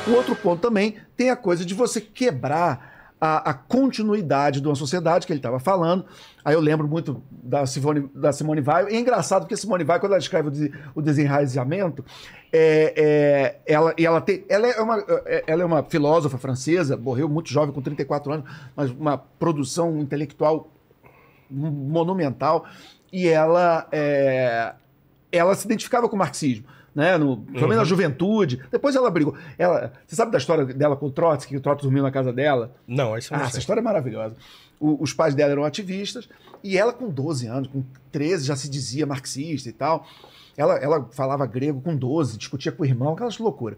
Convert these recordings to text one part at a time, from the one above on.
O outro ponto também tem a coisa de você quebrar a continuidade de uma sociedade que ele estava falando. Aí eu lembro muito da Simone Weil. E é engraçado porque a Simone Weil, quando ela escreve o Desenraizamento, ela é uma filósofa francesa, morreu muito jovem, com 34 anos, mas uma produção intelectual monumental. E ela se identificava com o marxismo, né? Principalmente na juventude. Depois ela brigou. Você sabe da história dela com o Trotsky, que o Trotsky dormiu na casa dela? Não, isso não sei. Essa história é maravilhosa. Os pais dela eram ativistas, e ela com 12 anos, com 13, já se dizia marxista e tal. Ela falava grego com 12, discutia com o irmão, aquelas loucuras.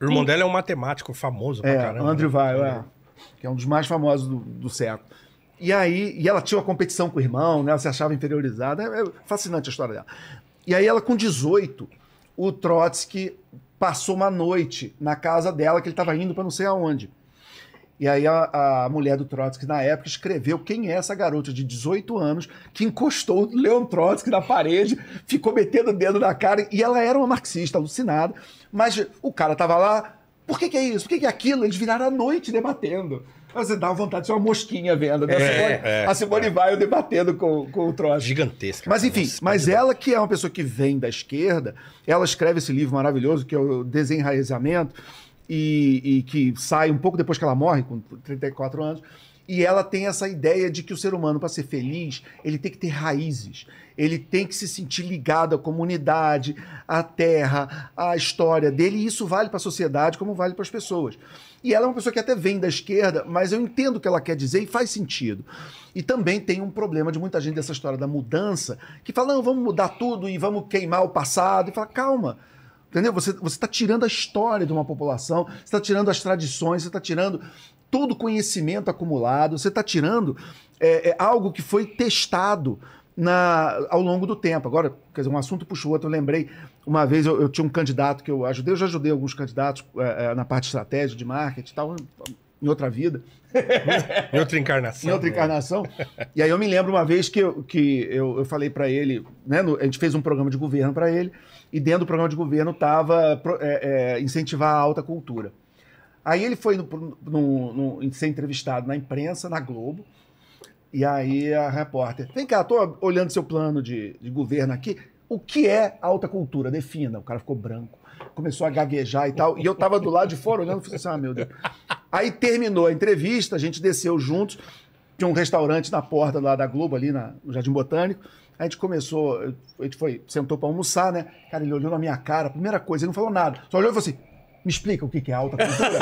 O irmão dela é um matemático famoso pra caramba. Andrew Weil, que é um dos mais famosos do século. E ela tinha uma competição com o irmão, né? Ela se achava inferiorizada. É fascinante a história dela. E aí ela, com 18, o Trotsky passou uma noite na casa dela, que ele estava indo para não sei aonde. E aí a mulher do Trotsky, na época, escreveu quem é essa garota de 18 anos que encostou o Leon Trotsky na parede, ficou metendo o dedo na cara, e ela era uma marxista, alucinada, mas o cara estava lá, por que é isso? Por que é aquilo? Eles viraram a noite debatendo. Você dá vontade de ser uma mosquinha vendo, né? A Simone Weil debatendo com o Trotsky. Gigantesca. Mas enfim, ela que é uma pessoa que vem da esquerda, ela escreve esse livro maravilhoso, que é o Desenraizamento, e que sai um pouco depois que ela morre, com 34 anos, e ela tem essa ideia de que o ser humano, para ser feliz, ele tem que ter raízes, ele tem que se sentir ligado à comunidade, à terra, à história dele, e isso vale para a sociedade como vale para as pessoas. E ela é uma pessoa que até vem da esquerda, mas eu entendo o que ela quer dizer e faz sentido. E também tem um problema de muita gente dessa história da mudança, que fala, não, vamos mudar tudo e vamos queimar o passado, e fala, calma. Entendeu? Você está tirando a história de uma população, você está tirando as tradições, você está tirando todo o conhecimento acumulado, você está tirando algo que foi testado ao longo do tempo. Agora, quer dizer, um assunto puxa o outro. Eu lembrei, uma vez eu tinha um candidato que eu já ajudei alguns candidatos na parte de estratégia, de marketing e tal, em outra vida. Em outra encarnação. Em outra encarnação. E aí eu me lembro uma vez que eu falei para ele, né, a gente fez um programa de governo para ele, e dentro do programa de governo estava incentivar a alta cultura. Aí ele foi ser entrevistado na imprensa, na Globo, e aí a repórter, vem cá, tô olhando seu plano de governo aqui, o que é alta cultura? Defina. O cara ficou branco, começou a gaguejar e tal, e eu tava do lado de fora olhando e falei assim, meu Deus. Aí terminou a entrevista, a gente desceu juntos, tinha um restaurante na porta lá da Globo, ali no Jardim Botânico, a gente sentou para almoçar, né? Cara, ele olhou na minha cara, a primeira coisa, ele não falou nada, só olhou e falou assim, me explica o que é alta cultura?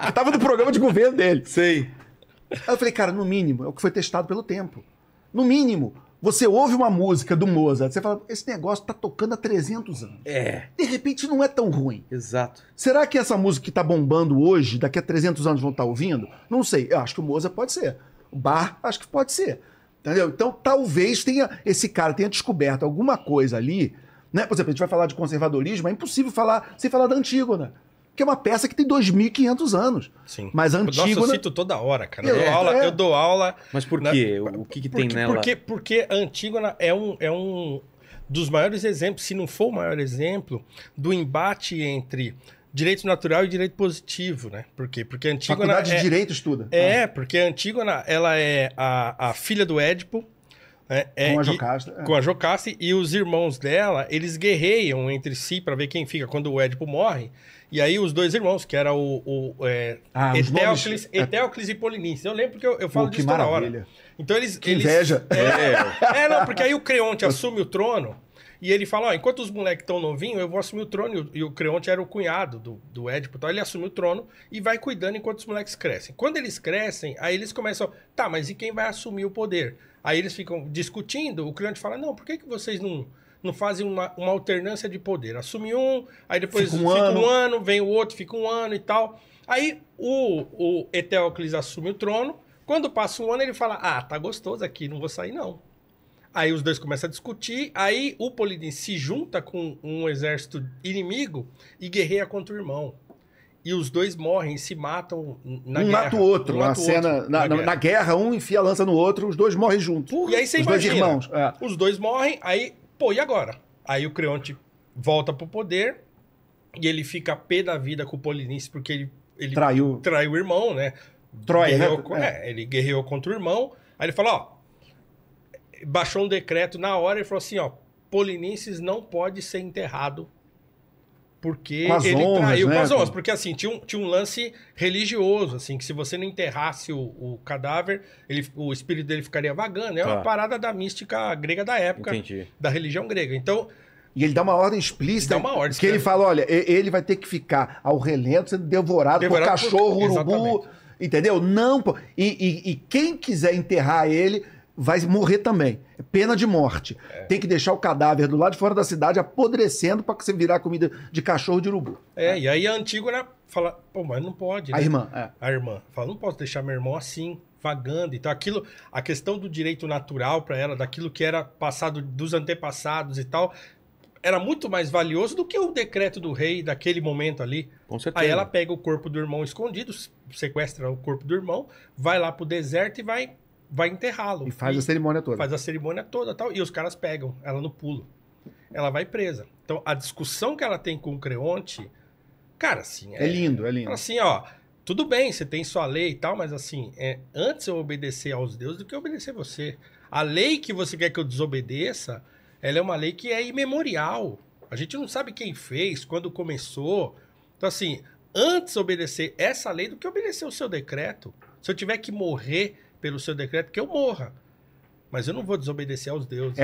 Eu tava no programa de governo dele. Sei. Aí eu falei, cara, no mínimo, é o que foi testado pelo tempo. No mínimo, você ouve uma música do Mozart, você fala, esse negócio tá tocando há 300 anos. De repente não é tão ruim. Exato. Será que essa música que tá bombando hoje, daqui a 300 anos vão estar ouvindo? Não sei. Eu acho que o Mozart pode ser. O Bach, acho que pode ser. Entendeu? Então, talvez esse cara tenha descoberto alguma coisa ali, né? Por exemplo, a gente vai falar de conservadorismo, é impossível falar sem falar da Antígona, que é uma peça que tem 2.500 anos. Sim. Mas a Antígona... Nossa, eu cito toda hora, cara. Eu dou aula... Mas por quê? O que tem nela? Porque a Antígona é um dos maiores exemplos, se não for o maior exemplo, do embate entre direito natural e direito positivo, né? Por quê? Porque a Antígona... Faculdade de Direito estuda. Porque a Antígona, ela é a filha do Édipo, com a Jocasta. Com a Jocasta, e os irmãos dela, eles guerreiam entre si para ver quem fica quando o Édipo morre. E aí os dois irmãos, que era Etéocles e Polinices. Eu lembro que eu falo disso toda hora. Então que inveja. Não, porque aí o Creonte assume o trono e ele fala, enquanto os moleques estão novinhos, eu vou assumir o trono. E o Creonte era o cunhado do Édipo, então ele assume o trono e vai cuidando enquanto os moleques crescem. Quando eles crescem, aí eles começam, tá, mas e quem vai assumir o poder? Aí eles ficam discutindo, o Creonte fala, não, por que vocês não fazem uma alternância de poder? Assume um, aí depois fica um ano, vem o outro, fica um ano e tal. Aí o Etéocles assume o trono, quando passa um ano ele fala, tá gostoso aqui, não vou sair não. Aí os dois começam a discutir, aí o Polinices se junta com um exército inimigo e guerreia contra o irmão. E os dois morrem e se matam na guerra. Mata o outro. Na guerra, um enfia a lança no outro, os dois morrem juntos. E aí você imagina, dois irmãos. Os dois morrem, aí, e agora? Aí o Creonte volta pro poder E ele fica pé da vida com o Polinices porque ele traiu o irmão, né? Troy, ele guerreou contra o irmão. Aí ele falou, ó, baixou um decreto na hora e falou assim, ó, Polinices não pode ser enterrado porque ele traiu com as honras. Porque assim, tinha um lance religioso, assim, que se você não enterrasse o cadáver, o espírito dele ficaria vagando. É uma parada da mística grega da época, da religião grega. Então... E ele dá uma ordem explícita, que ele fala, olha, ele vai ter que ficar ao relento sendo devorado por cachorro, urubu, entendeu? Não, pô. E quem quiser enterrar ele vai morrer também. É pena de morte. Tem que deixar o cadáver do lado de fora da cidade apodrecendo para você virar comida de cachorro de urubu. E aí a Antígona fala, pô, mas não pode, né? A irmã. Fala, não posso deixar meu irmão assim, vagando. Então a questão do direito natural para ela, daquilo que era passado dos antepassados e tal, era muito mais valioso do que o decreto do rei daquele momento ali. Com certeza. Aí ela pega o corpo do irmão escondido, sequestra o corpo do irmão, vai lá pro deserto e vai enterrá-lo. E faz a cerimônia toda. Faz a cerimônia toda tal. E os caras pegam ela no pulo. Ela vai presa. Então a discussão que ela tem com o Creonte, cara, assim... É lindo, é lindo. Assim, ó, tudo bem, você tem sua lei e tal, mas assim, antes eu obedecer aos deuses do que obedecer você. A lei que você quer que eu desobedeça... Ela é uma lei que é imemorial. A gente não sabe quem fez, quando começou. Então, assim, antes obedecer essa lei do que obedecer o seu decreto. Se eu tiver que morrer pelo seu decreto, que eu morra. Mas eu não vou desobedecer aos deuses.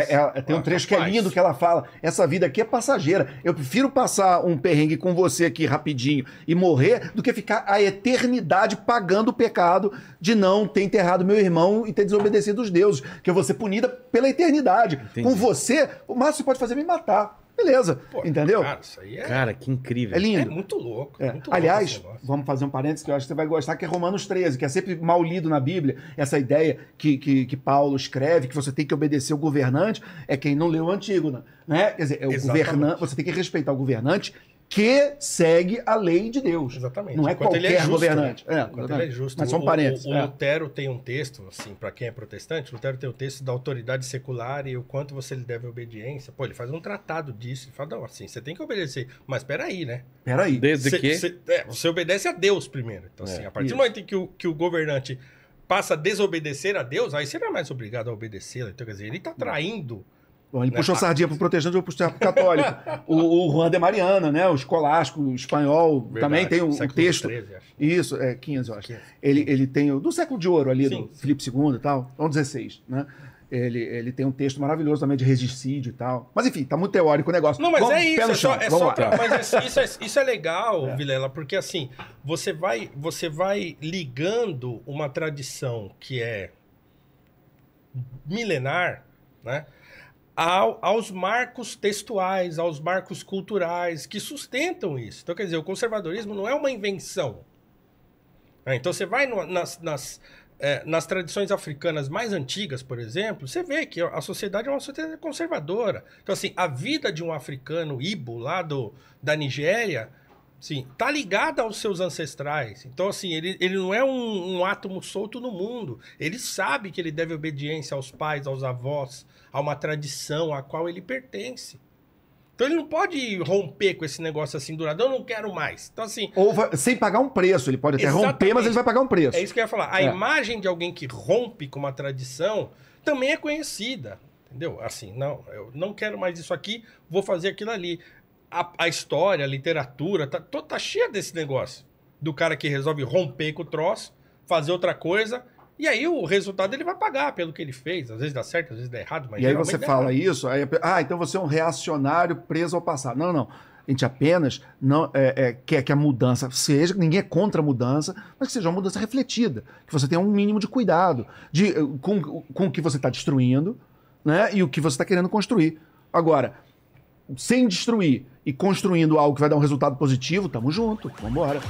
Tem um trecho que é lindo que ela fala, essa vida aqui é passageira. Eu prefiro passar um perrengue com você aqui rapidinho e morrer do que ficar a eternidade pagando o pecado de não ter enterrado meu irmão e ter desobedecido os deuses. Que eu vou ser punida pela eternidade. Entendi. Com você, o máximo que você pode fazer é me matar. Beleza, entendeu? Cara, isso aí Cara, que incrível. É lindo. É muito louco. Aliás, vamos fazer um parênteses que eu acho que você vai gostar, que é Romanos 13, que é sempre mal lido na Bíblia. Essa ideia que Paulo escreve, que você tem que obedecer o governante, é quem não leu o Antígona, né? Quer dizer, o governante, você tem que respeitar o governante que segue a lei de Deus. Exatamente. Não é Enquanto qualquer ele é justo, governante. Né? Ele é justo. Mas só um parênteses. O Lutero tem um texto, assim, para quem é protestante, Lutero tem um texto da autoridade secular e o quanto você lhe deve obediência. Pô, ele faz um tratado disso. Ele fala, não, assim, você tem que obedecer. Mas peraí, né? Peraí. Desde que... Você obedece a Deus primeiro. Então, assim, a partir do momento em que o governante passa a desobedecer a Deus, aí você não é mais obrigado a obedecê-lo. Então, quer dizer, ele está traindo... Bom, ele puxou sardinha pro protestante, eu puxei pro católico. o Juan de Mariana, né? O escolástico, o espanhol, verdade, também tem o texto. 13, acho. Isso, 15, eu acho. 15. Ele tem o do século de ouro ali, do Filipe II e tal, então 16, né? Ele tem um texto maravilhoso também de regicídio e tal. Mas enfim, tá muito teórico o negócio. Não, mas isso é legal, Vilela, porque assim, você vai ligando uma tradição que é milenar, né? Aos marcos textuais, aos marcos culturais que sustentam isso. Então, quer dizer, o conservadorismo não é uma invenção. Então, você vai nas tradições africanas mais antigas, por exemplo, você vê que a sociedade é uma sociedade conservadora. Então, assim, a vida de um africano Ibo, lá da Nigéria, sim, tá ligada aos seus ancestrais. Então, assim, ele não é um átomo solto no mundo. Ele sabe que ele deve obediência aos pais, aos avós, a uma tradição a qual ele pertence. Então ele não pode romper com esse negócio assim do nada, eu não quero mais. Então assim... sem pagar um preço, ele pode até romper, mas ele vai pagar um preço. É isso que eu ia falar. A imagem de alguém que rompe com uma tradição também é conhecida, entendeu? Assim, não, eu não quero mais isso aqui, vou fazer aquilo ali. A história, a literatura, tá cheia desse negócio. Do cara que resolve romper com o troço, fazer outra coisa... E aí o resultado ele vai pagar pelo que ele fez. Às vezes dá certo, às vezes dá errado. Mas e aí você fala isso, aí, então você é um reacionário preso ao passado. Não. A gente apenas quer que a mudança seja, ninguém é contra a mudança, mas que seja uma mudança refletida. Que você tenha um mínimo de cuidado com o que você está destruindo, né, e o que você está querendo construir. Agora, sem destruir e construindo algo que vai dar um resultado positivo, tamo junto, vamos embora.